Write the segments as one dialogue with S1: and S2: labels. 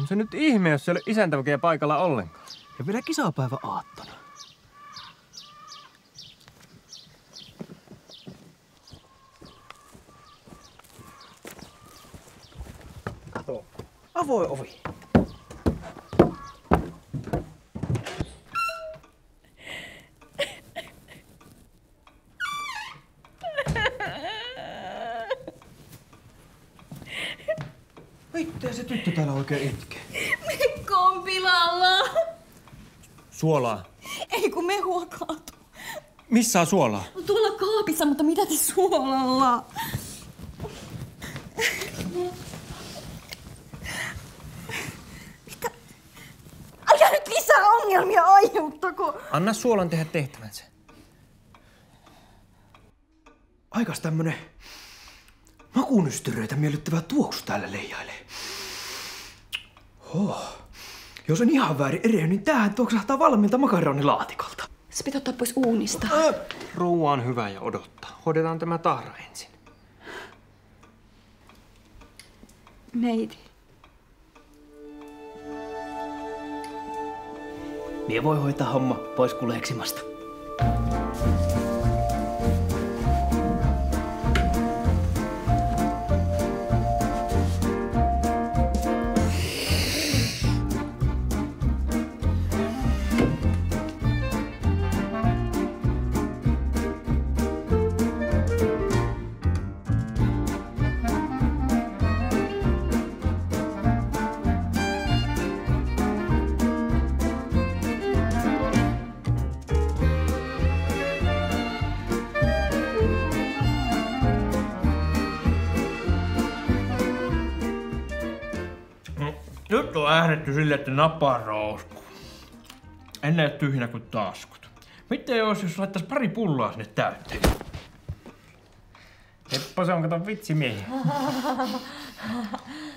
S1: Se nyt ihme, jos se ei ole isäntäväkeä paikalla ollenkaan.
S2: Ja vielä kisapäivä aattona. Kato. Avoin ovi. Mitä se tyttö täällä oikein itkee?
S3: Mikko on pilalla.
S1: Suolaa.
S3: Ei kun mehua kaatu.
S1: Missä on suolaa?
S3: Tuolla kaapissa, mutta mitä te suolalla? Mitä? Älä nyt lisää ongelmia aiheuttako.
S1: Anna suolan tehdä tehtävänsä.
S2: Aikas tämmönen makunystyröitä miellyttävä tuoksu täällä leijailee. Jos en ihan väärin erehdy, niin tämähän tuoksahtaa valmiilta makaronilaatikolta.
S3: Se pitää ottaa pois uunista.
S1: Ruoa on hyvä ja odottaa. Hoidetaan tämä tahra ensin.
S3: Neiti.
S2: Mie voi hoitaa homma pois kuleksimasta.
S4: Nyt on äänetty silleen, että napaa rousku. En näe tyhjänä kuin taskut. Miten jos laittais pari pullaa sinne täyteen?
S1: Teppo, se on kato vitsimiehiä.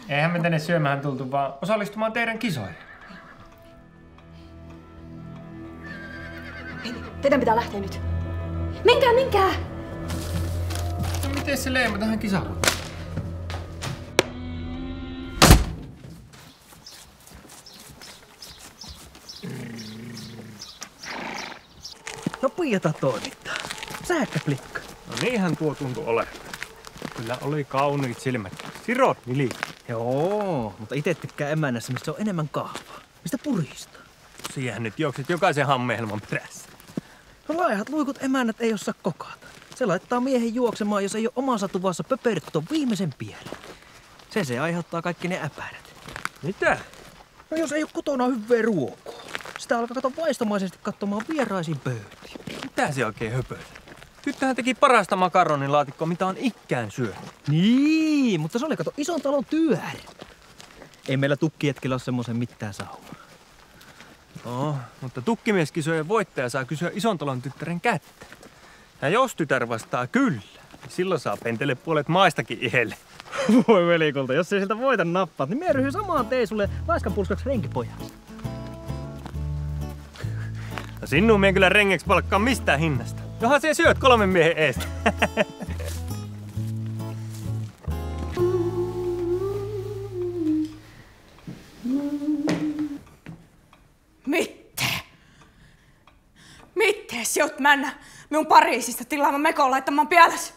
S1: Eihän me tänne syömään tultu, vaan osallistumaan teidän kisoille.
S3: Hei, teidän pitää lähteä nyt. Menkää!
S1: No miten se Leema tähän kisaan?
S2: No Pieta toimittaa. Sähkä plikka.
S1: No niinhän tuo tuntui olevan. Kyllä oli kauniit silmät. Sirot nili.
S2: Joo, mutta ite tykkää emännässä, mistä on enemmän kahvaa. Mistä puristaa.
S1: Siihen nyt juokset jokaisen hammehelman perässä.
S2: No laihat luikut emännät ei osaa kokata. Se laittaa miehen juoksemaan, jos ei ole omassa tuvassa pöpertto viimeisen pienen. Se aiheuttaa kaikki ne äpärät.
S1: Mitä?
S2: No jos ei ole kotona hyvää ruokaa. Sitä alkaa kato vaistomaisesti katsomaan vieraisiin pöytiin.
S1: Mitä se oikein höpöilee? Tyttöhän teki parasta makaronilaatikkoa, mitä on ikään syönyt.
S2: Niin, mutta se oli kato ison talon työhär. Ei meillä tukkijetkillä ole semmoisen mitään saumaa.
S1: No, mutta tukkimieskisojen voittaja saa kysyä ison talon tyttären kättä. Ja jos tytär vastaa kyllä, niin silloin saa pentele puolet maistakin ihelle.
S2: Voi velikolta, jos ei siltä voita nappaat, niin mie ryhyn samaan tee sulle laiskapulskaksi renkipojaksi.
S1: No sinun mie kyllä rengeksi palkkaa mistään hinnasta. Johan siellä syöt 3 miehen eestä.
S5: Mitte sijoit männä minun Pariisista tilaamaan mekon laittamaan pieles?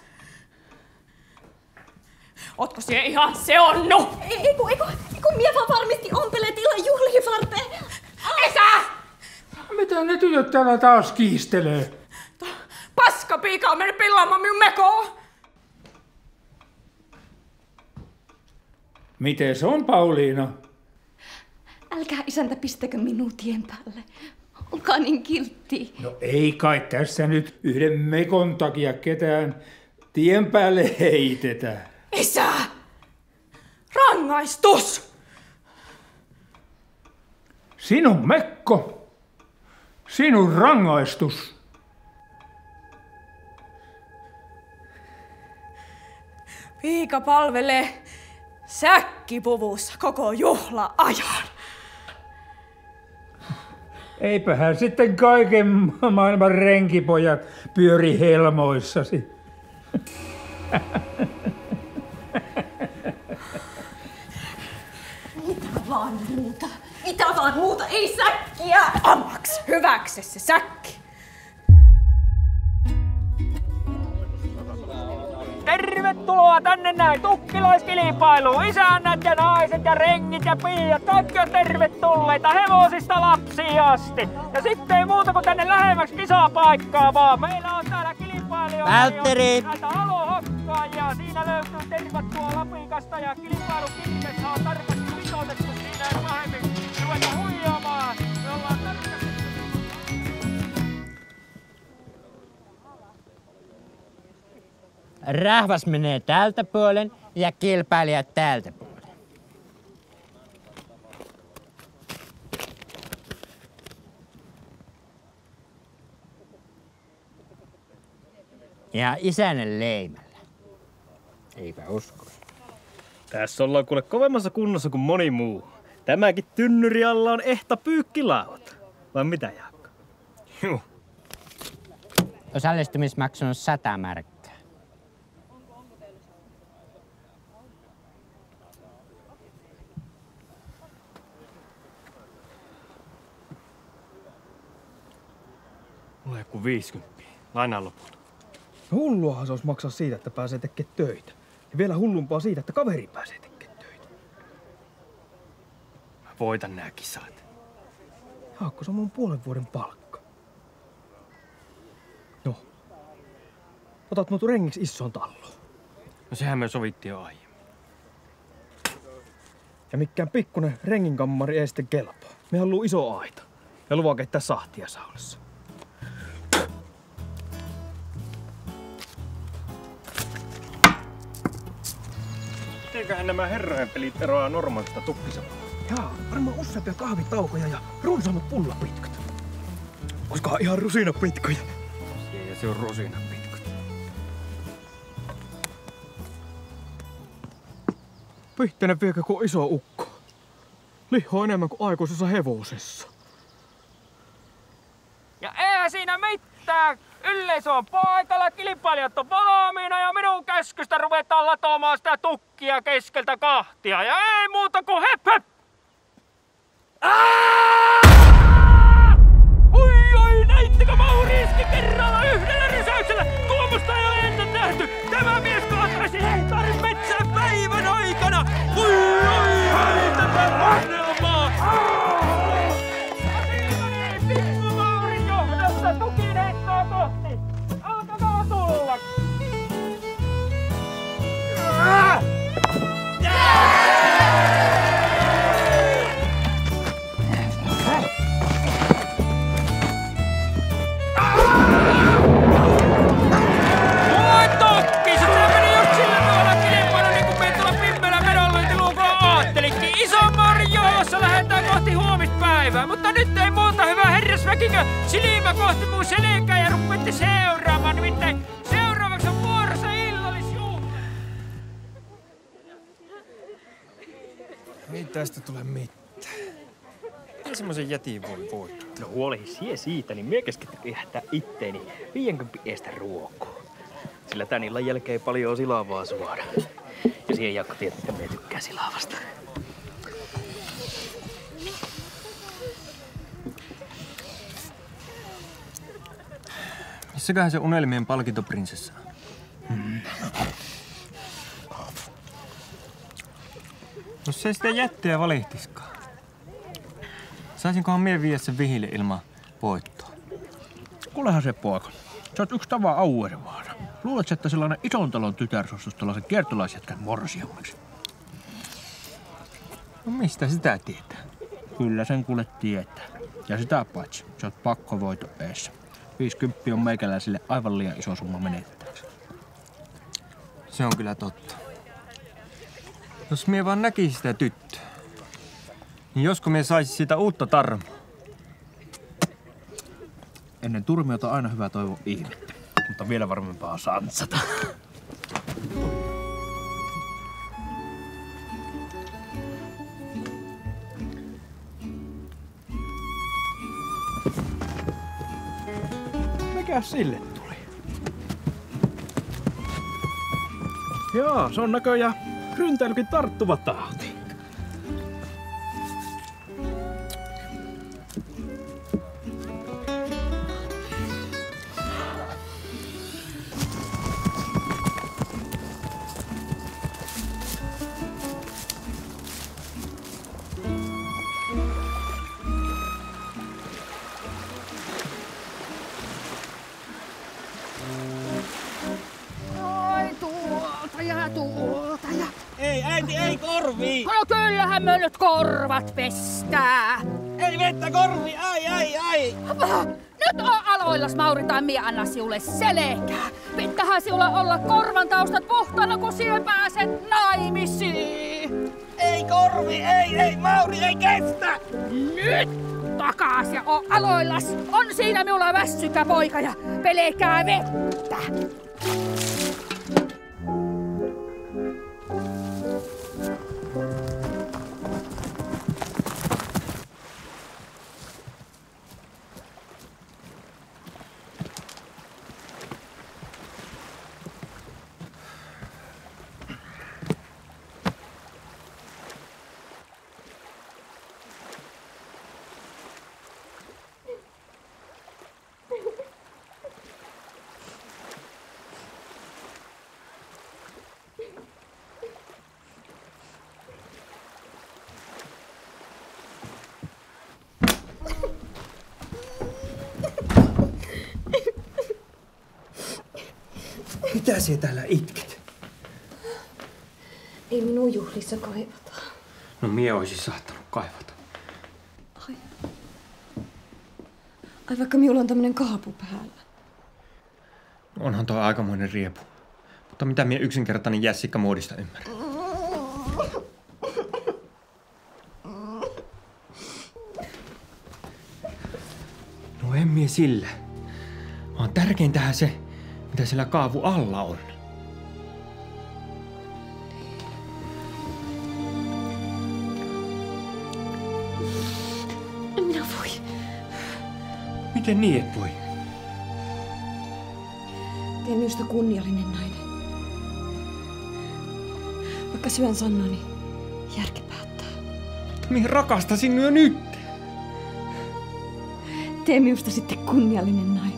S5: Ootko siellä ihan seonnu?
S3: Eiku, mie vaan varmasti ompelee tilan juhliin varten.
S5: Esa!
S6: Mitä ne tytöt täällä taas kiistelee?
S5: Paskapiika on mennyt pillaamaan minun mekoon!
S6: Miten se on, Pauliina?
S3: Älkää isäntä pistäkö minua tien päälle. Olkaa niin kiltti.
S6: No ei kai tässä nyt yhden mekon takia ketään tien päälle heitetä.
S5: Isä! Rangaistus!
S6: Sinun mekko, sinun rangaistus.
S5: Piika palvelee säkkipuvussa koko juhla-ajan.
S6: Eipähän sitten kaiken maailman renkipojat pyöri helmoissasi.
S3: Mitä vaan muuta.
S5: hyväksi se säkki.
S1: Tervetuloa tänne näin tukkilaiskilpailuun. Isännät ja naiset ja rengit ja piiat. Kaikki on tervetulleita hevosista lapsiin asti. Ja sitten ei muuta kuin tänne lähemmäksi kisapaikkaa vaan. Meillä on täällä kilpailijoita.
S2: Valtteri!
S1: Näitä alohokkaajia. Siinä löytyy tervattua Lapikasta ja kilpailukirjassa on tarkasti mitoitettu. Siinä ei pahemmin ruveta huijaamaan. Me ollaan tarkasti.
S7: Rahvas menee tältä puolen ja kilpailijat tältä puolen. Ja isännän leimällä. Eipä usko.
S1: Tässä ollaan kuule kovemmassa kunnossa kuin moni muu. Tämäkin tynnyri alla on ehta pyykkilauta. Vai mitä, Jaakko? Juh.
S7: Osallistumismaksu on 100 markkaa.
S1: Mulla ei kuin 50. Lainaan lopulta.
S2: Hulluahan se olisi maksaa siitä, että pääsee tekemään töitä. Ja vielä hullumpaa siitä, että kaveri pääsee tekemään töitä.
S1: Mä voitan nää kisat.
S2: Jaakko, se on mun puolen vuoden palkka. No. Otat mut rengiksi isoon talloon.
S1: No sehän me sovittiin jo aiemmin.
S2: Ja mikään pikkunen renginkammari ei sitten kelpaa. Me haluu iso aita. Ja luvaa keittää sahtia saunassa.
S1: Mitenköhän nämä herrojen pelit eroaa normaalista tukkisapaa?
S2: Jaa, varmaan useampia kahvitaukoja ja runsaammat pullapitkut. Oiskohan ihan rusinapitkoja?
S1: Ja se on rusinapitko.
S2: Pihteinen viekö kuin iso ukko. Lihoa enemmän kuin aikuisessa hevosessa.
S1: Ja eihän siinä mitään. Yleisö on paikalla, kilpailijat on valmiina ja minun käskystä ruvetaan latomaan sitä tukkia keskeltä kahtia. Ja ei muuta kuin hep hep! Oi, näittekö Mauri iski kerralla yhdellä rysäyksellä? Tuommoista ei ole ennen nähty. Tämä mies kaataisi hehtaarin metsää päivän aikana. Oi, tätä painelmaa! Pikku Maurin johdossa tukin heittoa kohti. Alkakaa tulla! Mutta nyt ei muuta, hyvä herrasväkikö, silmä kohti mun selkää ja rupeatte seuraamaan, nimittäin seuraavaksi on vuorossa illallisjuhla.
S2: Ei tästä tule mitään.
S1: Ei semmosen jätin voi voittaa.
S4: No huolehi sie siitä, niin mie keskitty jähtää itteeni 50 eestä ruokoon. Sillä tän illan jälkeen paljon silavaa suoda. Ja siihen Jaakko tiedät, mitä mie tykkää silavasta.
S1: Missäköhän se unelmien palkintoprinsessa on? Jos se ei sitä jättiä valihtiskaan. Saisinkohan mie viedä sen vihille ilman voittoa?
S8: Kuulehan se poika. Sä oot yksi tava Auervaara. Luulet, että sellainen ison talon tytär suostus tällaisen kiertolaisjätkän morsiammaksi?
S1: No mistä sitä tietää?
S8: Kyllä sen kuule tietää. Ja sitä paitsi, sä oot pakkovoito eessä. 50 on meikäläisille aivan liian iso summa menetettäväksi.
S1: Se on kyllä totta. Jos mie vaan näkisin sitä tyttöä, niin josko mie saisin siitä uutta tarmoa.
S8: Ennen turmiota aina hyvä toivo ihmettä, mutta vielä varmempaa on sansata.
S2: Mikäs sille tuli?
S8: Joo, se on näköjään ryntäilykin tarttuva tauti.
S9: äiti, ei korvi!
S10: No kyllähän me nyt korvat pestää.
S9: Ei vettä korvi, ai!
S10: Nyt on aloillas, Mauri, tai mie anna siulle selkää. Pitähän siulla olla korvan taustat puhtaana, kun siihen pääset naimisiin.
S9: Ei korvi, ei, Mauri, ei kestä!
S10: Nyt takas ja on aloillas. On siinä minulla väsykä poika ja pelkää vettä.
S2: Mitä sinä täällä itket?
S3: Ei minun juhlissa kaivata.
S2: No mie oisin saattanut kaivata.
S3: Ai vaikka minulla on tämmönen kaapu päällä.
S2: Onhan toi aikamoinen riepu. Mutta mitä mie yksinkertainen jässikkä muodista ymmärrän? No en mie sillä. Vaan tärkeintähän se, mitä siellä kaavu alla on.
S3: En minä voi.
S2: Miten niin et voi?
S3: Tee minusta kunniallinen nainen. Vaikka syön sanoni, järki päättää.
S2: Mie rakastan sinua jo nyt.
S3: Tee minusta sitten kunniallinen nainen.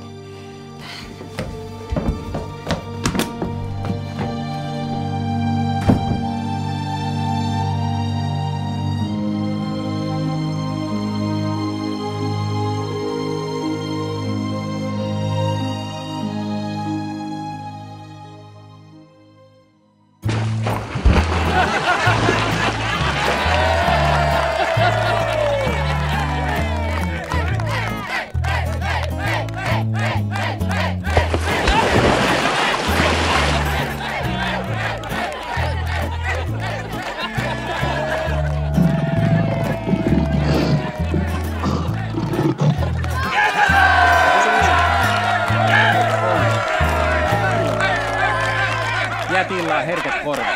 S4: Jätillä on herkät korvat.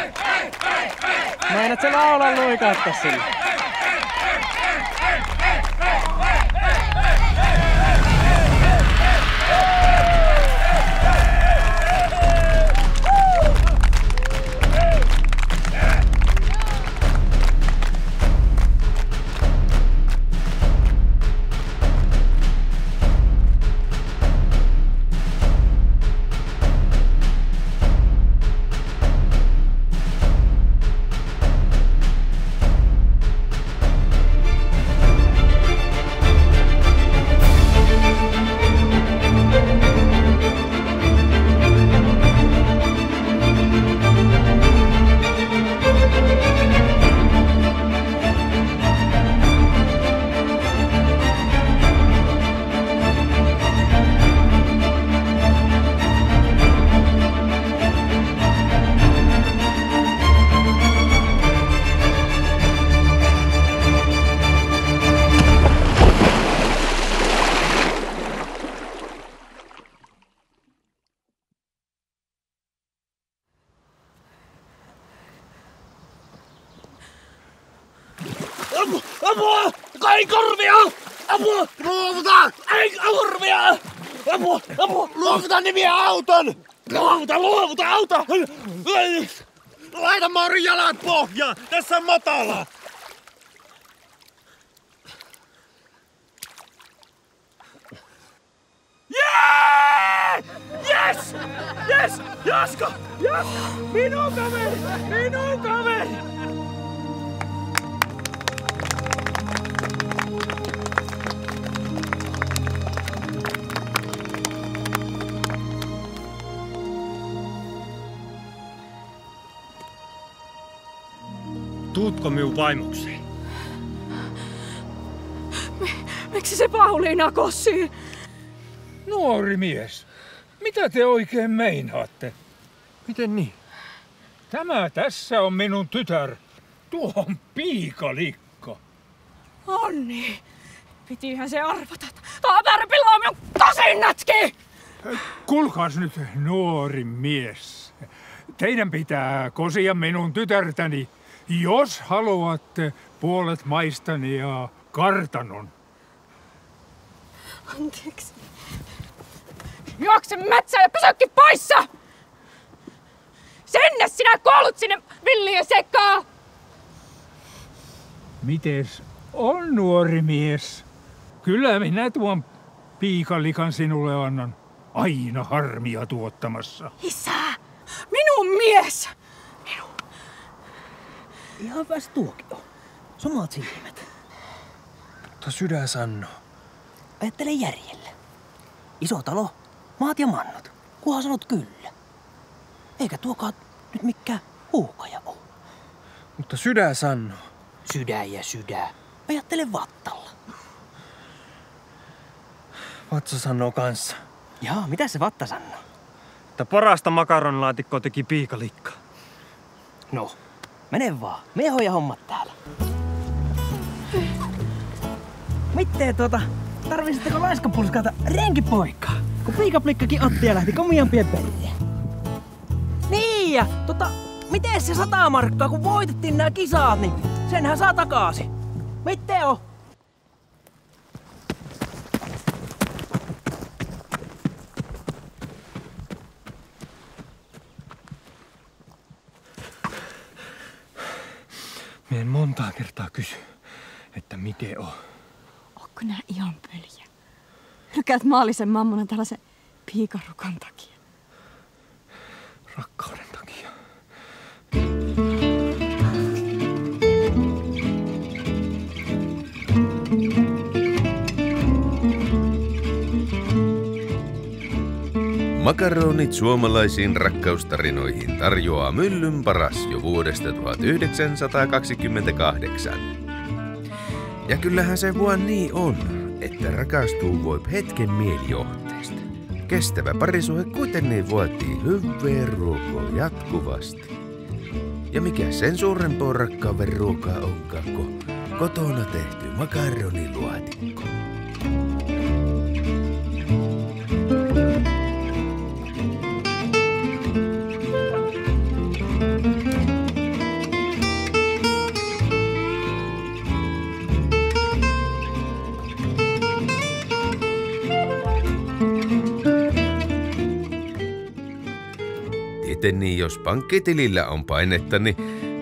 S4: Meinaat sä laulan luikauttaa sillä?
S9: Apua! Ei korvia! Apua! Luovuta! Ei korvia! Apua! Luovuta nimiä auton! Luovuta auto! Laita Mauri jalat pohjaan! Tässä on matala! Yeah! Yes! Yes! Jaska! Minun kaveri!
S8: Tuutko minun vaimokseen?
S5: Miksi se Pauliina kossii?
S6: Nuori mies, mitä te oikein meinaatte?
S8: Miten niin?
S6: Tämä tässä on minun tytär. Tuo on piikalikka.
S5: Onni, pitihän se arvata. Taapääri pilaa minun kosinnatkin!
S6: Kuulkaas nyt, nuori mies. Teidän pitää kosia minun tytärtäni, jos haluatte puolet maistani ja kartanon.
S5: Anteeksi. Juokse metsään ja pysykin poissa! Sinne sinä kuolut sinne villien sekaan!
S6: Mites on, nuori mies? Kyllä minä tuon piikalikan sinulle annan. Aina harmia tuottamassa.
S5: Isä! Minun mies! Minun.
S2: Ihan väs tuokin on. Samat silmät.
S8: Mutta sydän sanoo.
S2: Ajattele järjellä. Iso talo, maat ja mannut. Kunhan sanot kyllä. Eikä tuokaan nyt mikään huukaja oo.
S8: Mutta sydän sanoo.
S2: Sydän ja sydän. Ajattele vattalla.
S8: Vatsa sanoo kanssa.
S2: Jaa, mitä se vatta sanoo?
S8: Että parasta makaronilaatikkoa teki piikalikka.
S2: No, mene vaan. Me hoida hommat täällä. Mitteen tarvisitteko laiskapulskata renkipoikaa? Kun piikaplikkakin otti ja lähti komiampien perään. Niin ja miten se 100 markkaa kun voitettiin nämä kisat, niin senhän saa takaisin. Mitteen on?
S8: Mien montaa kertaa kysy, että miten on.
S3: Onko nää ihan pöljä? Hylkäät maallisen mammona tällaisen piikarukon takia.
S8: Rakkauden takia.
S11: Makaronit suomalaisiin rakkaustarinoihin tarjoaa Myllyn paras jo vuodesta 1928. Ja kyllähän se vaan niin on, että rakastuu voi hetken mielijohteesta. Kestävä parisuhde kuitenkin vaatii hyvää ruokaa jatkuvasti. Ja mikä sen suurempaa rakkauden ruokaa onkaan kuin kotona tehty makaronilaatikko. Niin jos pankkitilillä on painetta, niin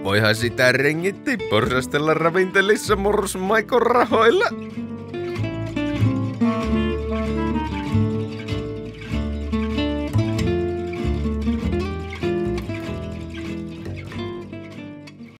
S11: voihan sitä rengitti porsastella ravintelissa morsmaikon rahoilla.